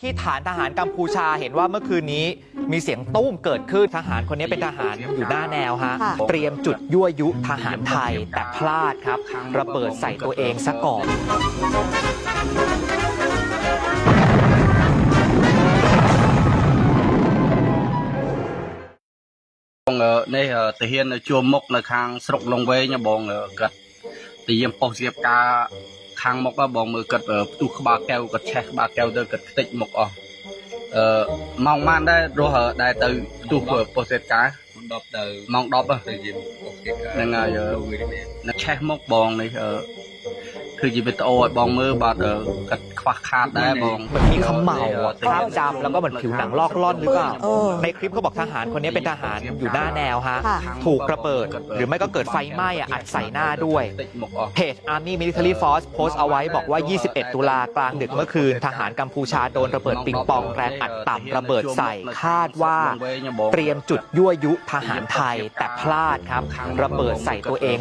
ที่ฐานทหารกัมพูชาเห็นว่าเมื่อคืนนี้มีเสียงตุ้มเกิดขึ้นทหารคนนี้เป็นทหารอยู่หน้าแนวฮะเตรียมจุดยั่วยุทหารไทยแต่พลาดครับระเบิดใส่ตัวเองซะก่อนในตะเฮียนจัวมกในทางสรุปลงเวเนี่ยบองกัดตีเยี่ยมปอกเสียบกาทางมกก็บองมือกัดตู้ขบาแก้วกัดแช่บาแก้วเดินกัดติดมกมองมันได้รู้เหรอได้từตู้ปอกเสียบกามองดอบนั่นไงนักแช่มกบองนี่คือจีเป็นโอ้บองมือบาดกัดควักขาดได้บองเหมือนมีขมเหลาคราบดำแล้วก็เหมือนผิวหนังลอกล่อนหรือเปล่าในคลิปเขาบอกทหารคนนี้เป็นทหารอยู่หน้าแนวฮะถูกระเบิดหรือไม่ก็เกิดไฟไหม้อัดใส่หน้าด้วยเพจ Army Military Force โพสต์เอาไว้บอกว่า21ตุลากลางดึกเมื่อคืนทหารกัมพูชาโดนระเบิดปิงปองแรงอัดต่ำระเบิดใส่คาดว่าเตรียมจุดยั่วยุทหารไทยแต่พลาดครับระเบิดใส่ตัวเอง